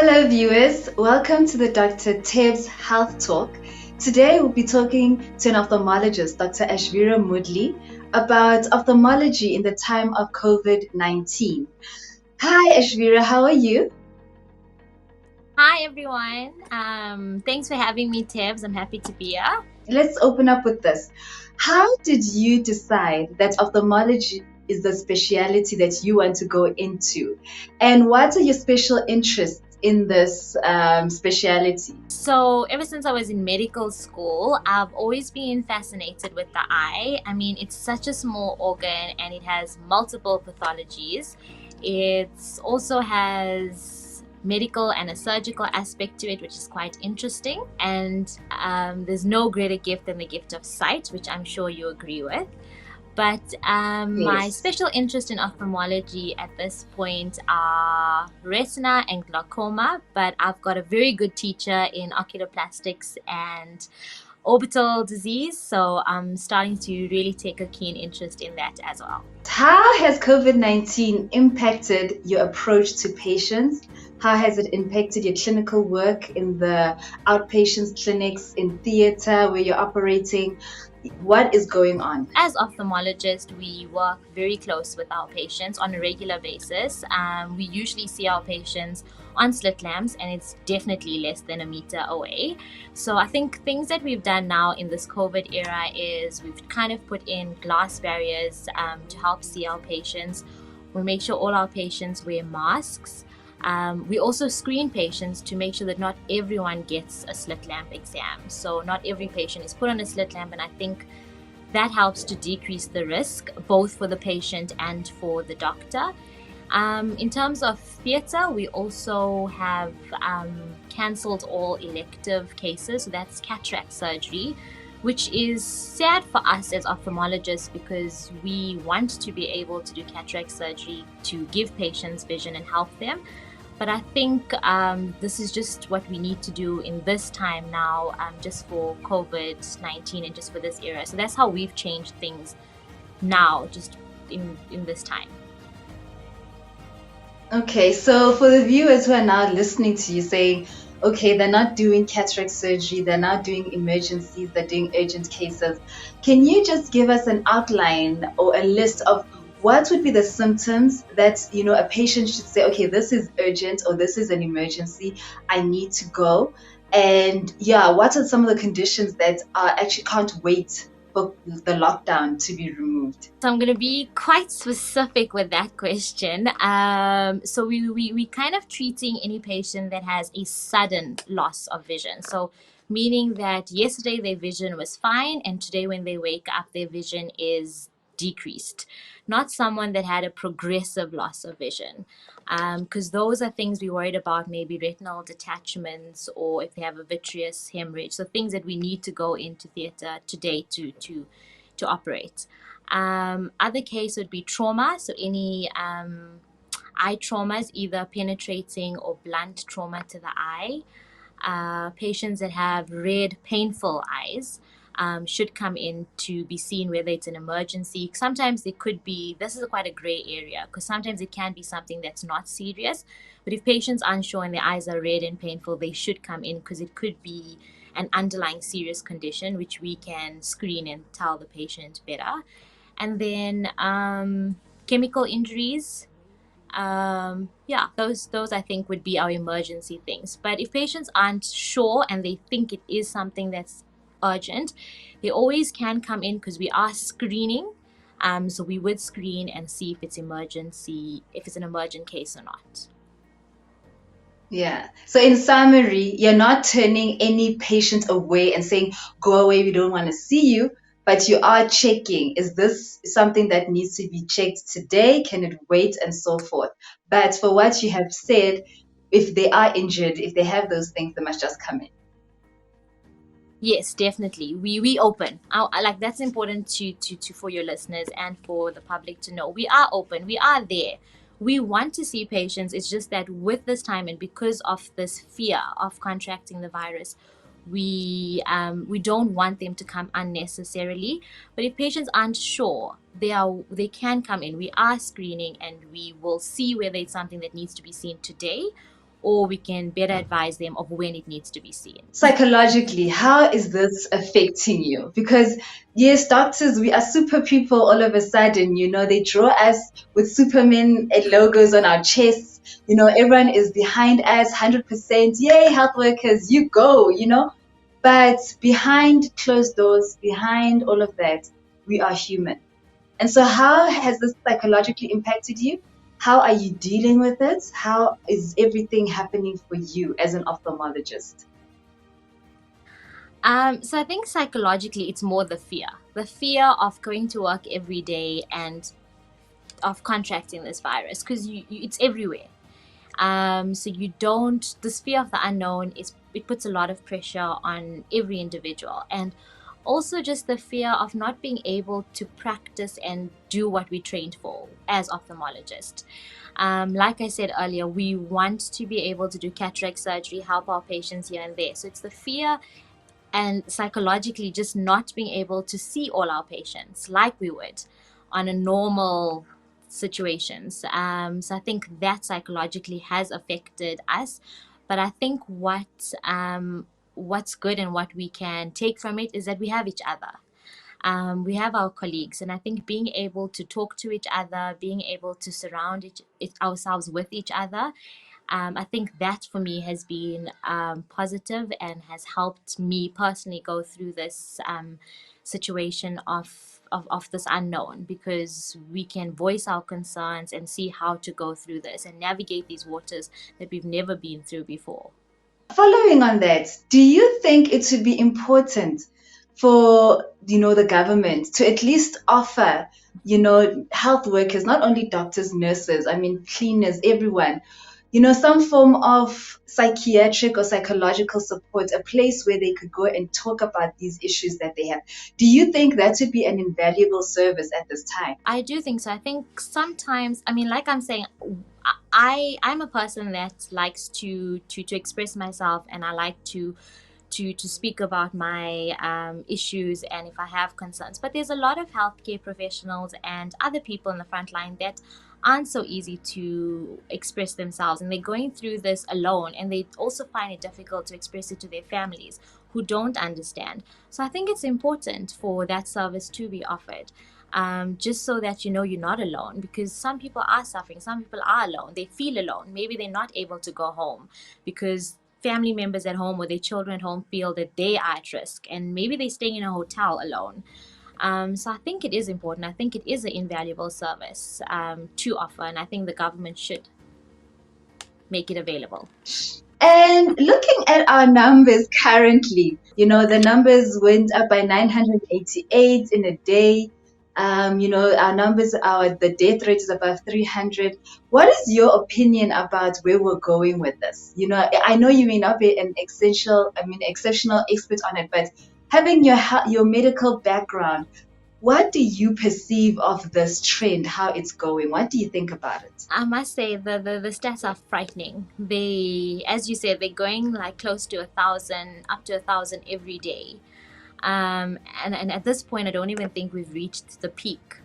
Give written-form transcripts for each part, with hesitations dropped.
Hello viewers, welcome to the Dr. Tebs Health Talk. Today we'll be talking to an ophthalmologist, Dr. Ashvira Moodley, about ophthalmology in the time of COVID-19. Hi Ashvira, how are you? Hi everyone. Thanks for having me, Tebs. I'm happy to be here. Let's open up with this. How did you decide that ophthalmology is the specialty that you want to go into? And what are your special interests in this specialty? So, ever since I was in medical school, I've always been fascinated with the eye. I mean, it's such a small organ and it has multiple pathologies. It also has medical and a surgical aspect to it, which is quite interesting. And there's no greater gift than the gift of sight, which I'm sure you agree with. But my Yes. special interest in ophthalmology at this point are retina and glaucoma, but I've got a very good teacher in oculoplastics and orbital disease, so I'm starting to really take a keen interest in that as well. How has COVID-19 impacted your approach to patients? How has it impacted your clinical work in the outpatients clinics, in theater where you're operating? What is going on? As ophthalmologists, we work very close with our patients on a regular basis. We usually see our patients on slit lamps, and it's definitely less than a meter away. So I think things that we've done now in this COVID era is we've kind of put in glass barriers to help see our patients. We make sure all our patients wear masks. We also screen patients to make sure that not everyone gets a slit lamp exam. So not every patient is put on a slit lamp, and I think that helps to decrease the risk both for the patient and for the doctor. In terms of theatre, we also have cancelled all elective cases. So that's cataract surgery, which is sad for us as ophthalmologists because we want to be able to do cataract surgery to give patients vision and help them. But I think this is just what we need to do in this time now, just for COVID-19 and just for this era. So that's how we've changed things now, just in this time. Okay, so for the viewers who are now listening to you saying, okay, they're not doing cataract surgery, they're not doing emergencies, they're doing urgent cases, can you just give us an outline or a list of what would be the symptoms that a patient should say, okay, this is urgent or this is an emergency, I need to go? And yeah, what are some of the conditions that actually can't wait for the lockdown to be removed? So I'm going to be quite specific with that question. So we kind of treating any patient that has a sudden loss of vision. So meaning that yesterday their vision was fine and today when they wake up their vision is decreased. Not someone that had a progressive loss of vision. Because those are things we worried about, maybe retinal detachments or if they have a vitreous hemorrhage. So things that we need to go into theatre today to operate. Other case would be trauma, so any eye traumas, either penetrating or blunt trauma to the eye. Patients that have red, painful eyes should come in to be seen, whether it's an emergency. Sometimes it could be, this is quite a gray area, because sometimes it can be something that's not serious. But if patients aren't sure and their eyes are red and painful, they should come in because it could be an underlying serious condition, which we can screen and tell the patient better. And then chemical injuries. Yeah, those I think would be our emergency things. But if patients aren't sure and they think it is something that's urgent, they always can come in because we are screening. So we would screen and see if it's emergency, if it's an emergent case or not. Yeah. So in summary, you're not turning any patient away and saying, go away, we don't want to see you, but you are checking. Is this something that needs to be checked today? Can it wait? And so forth. But for what you have said, if they are injured, if they have those things, they must just come in. Yes, definitely. We open. Like that's important to for your listeners and for the public to know. We are open. We are there. We want to see patients. It's just that with this time and because of this fear of contracting the virus, we don't want them to come unnecessarily. But if patients aren't sure, they can come in. We are screening and we will see whether it's something that needs to be seen today or we can better advise them of when it needs to be seen. Psychologically, how is this affecting you? Because yes, doctors, we are super people all of a sudden, they draw us with Superman logos on our chests. Everyone is behind us 100%. Yay, health workers, you go. But behind closed doors, behind all of that, we are human. And so how has this psychologically impacted you? How are you dealing with it? How is everything happening for you as an ophthalmologist? So I think psychologically, it's more the fear of going to work every day and of contracting this virus, because it's everywhere. So you don't, this fear of the unknown it puts a lot of pressure on every individual, and also just the fear of not being able to practice and do what we trained for as ophthalmologists. Like I said earlier, we want to be able to do cataract surgery, help our patients here and there. So it's the fear and psychologically just not being able to see all our patients like we would on a normal situations. So I think that psychologically has affected us. But I think what's good and what we can take from it is that we have each other. We have our colleagues, and I think being able to talk to each other, being able to surround ourselves with each other, I think that for me has been positive and has helped me personally go through this situation of this unknown, because we can voice our concerns and see how to go through this and navigate these waters that we've never been through before. Following on that, do you think it would be important for, the government to at least offer, health workers, not only doctors, nurses, I mean, cleaners, everyone, some form of psychiatric or psychological support, a place where they could go and talk about these issues that they have? Do you think that would be an invaluable service at this time? I do think so. I think sometimes, I mean, like I'm saying, I'm a person that likes to express myself, and I like to speak about my issues and if I have concerns. But there's a lot of healthcare professionals and other people in the front line that aren't so easy to express themselves, and they're going through this alone, and they also find it difficult to express it to their families who don't understand. So I think it's important for that service to be offered. Just so that you're not alone, because some people are suffering, some people are alone, they feel alone, maybe they're not able to go home because family members at home or their children at home feel that they are at risk, and maybe they're staying in a hotel alone. So I think it is important. I think it is an invaluable service to offer, and I think the government should make it available. And looking at our numbers currently, the numbers went up by 988 in a day. Our numbers, the death rate is above 300. What is your opinion about where we're going with this? I know you may not be an exceptional expert on it, but having your medical background, what do you perceive of this trend, how it's going? What do you think about it? I must say the stats are frightening. They, as you said, they're going like close to 1,000, up to 1,000 every day. And at this point, I don't even think we've reached the peak.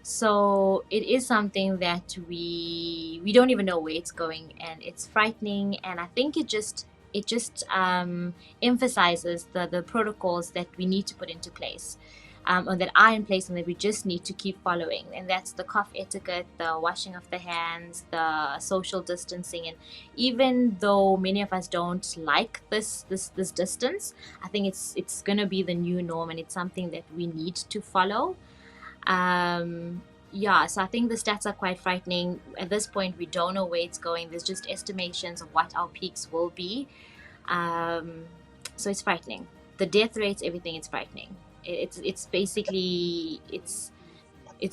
So it is something that we don't even know where it's going, and it's frightening. And I think it just emphasizes the protocols that we need to put into place, or that are in place, and that we just need to keep following. And that's the cough etiquette, the washing of the hands, the social distancing. And even though many of us don't like this distance, I think it's gonna be the new norm, and it's something that we need to follow. So I think the stats are quite frightening. At this point, we don't know where it's going. There's just estimations of what our peaks will be. So it's frightening. The death rates, everything, it's frightening. It's basically it's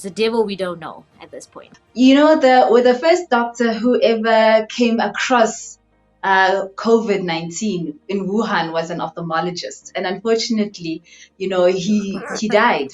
a devil we don't know at this point. The first doctor who ever came across COVID-19 in Wuhan was an ophthalmologist, and unfortunately, he died,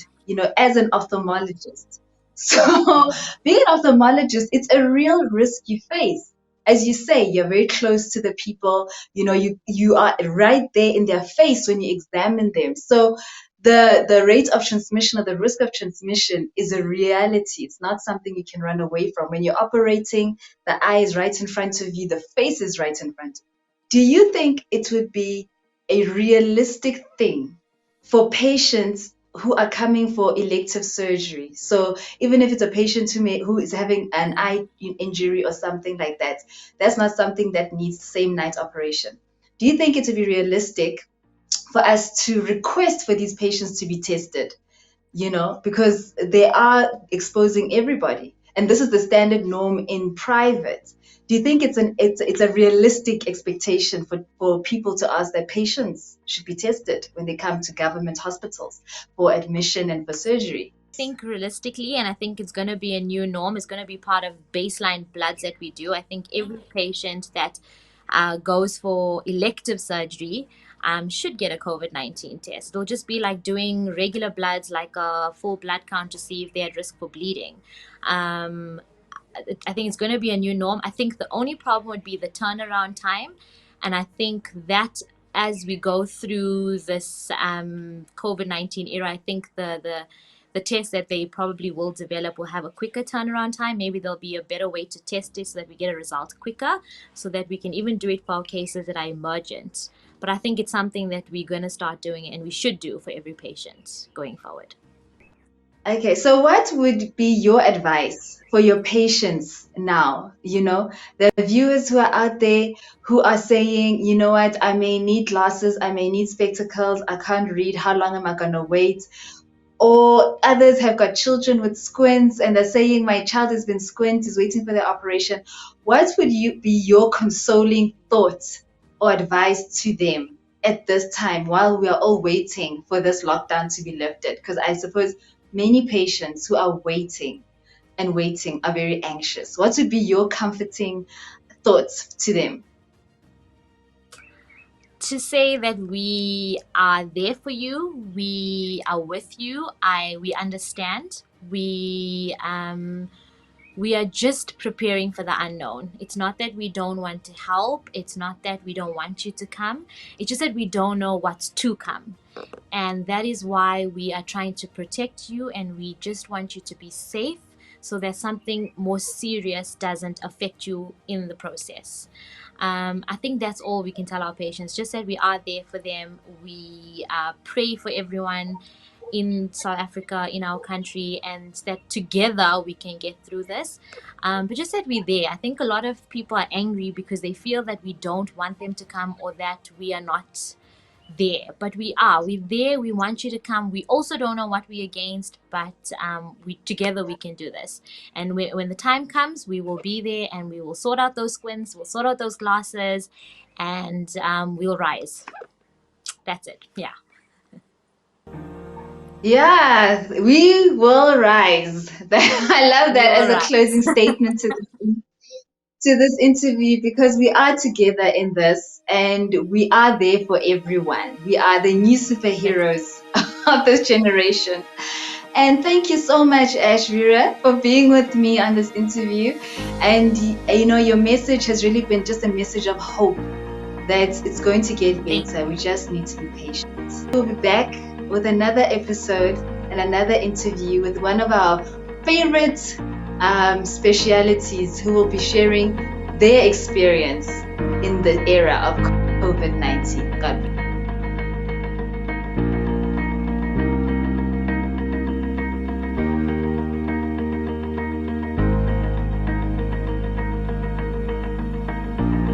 as an ophthalmologist. So being an ophthalmologist, it's a real risk you face. As you say, you're very close to the people, you are right there in their face when you examine them. So the rate of transmission or the risk of transmission is a reality. It's not something you can run away from. When you're operating, the eye is right in front of you, the face is right in front of you. Do you think it would be a realistic thing for patients who are coming for elective surgery? So even if it's a patient who is having an eye injury or something like that, that's not something that needs same night operation. Do you think it would be realistic for us to request for these patients to be tested, because they are exposing everybody? And this is the standard norm in private. Do you think it's a realistic expectation for people to ask that patients should be tested when they come to government hospitals for admission and for surgery? I think realistically, and I think it's going to be a new norm, it's going to be part of baseline bloods that we do. I think every patient that goes for elective surgery should get a COVID-19 test. It'll just be like doing regular bloods, like a full blood count to see if they're at risk for bleeding. I think it's going to be a new norm. I think the only problem would be the turnaround time. And I think that as we go through this COVID-19 era, I think the test that they probably will develop will have a quicker turnaround time. Maybe there'll be a better way to test it so that we get a result quicker, so that we can even do it for our cases that are emergent. But I think it's something that we're going to start doing and we should do for every patient going forward. Okay, so what would be your advice for your patients now? The viewers who are out there who are saying, you know what, I may need glasses, I may need spectacles, I can't read, how long am I going to wait? Or others have got children with squints and they're saying, my child has been squint, is waiting for their operation. What would be your consoling thoughts or advice to them at this time while we are all waiting for this lockdown to be lifted? Because I suppose many patients who are waiting and waiting are very anxious. What would be your comforting thoughts to them? To say that we are there for you, we are with you, we understand, we are just preparing for the unknown. It's not that we don't want to help, it's not that we don't want you to come, it's just that we don't know what's to come. And that is why we are trying to protect you, and we just want you to be safe so that something more serious doesn't affect you in the process. I think that's all we can tell our patients, just that we are there for them. We pray for everyone in South Africa, in our country, and that together we can get through this. But just that we're there. I think a lot of people are angry because they feel that we don't want them to come or that we are not there. But we're there. We want you to come. We also don't know what we're against, but together we can do this. And when the time comes, we will be there and we will sort out those squints, we'll sort out those glasses, and we'll rise. That's it. Yeah. Yeah, we will rise. I love that as a closing statement to this interview, because we are together in this and we are there for everyone. We are the new superheroes of this generation. And thank you so much, Ashvira, for being with me on this interview. And your message has really been just a message of hope that it's going to get better. We just need to be patient. We'll be back with another episode and another interview with one of our favorite specialities who will be sharing their experience in the era of COVID-19. God bless.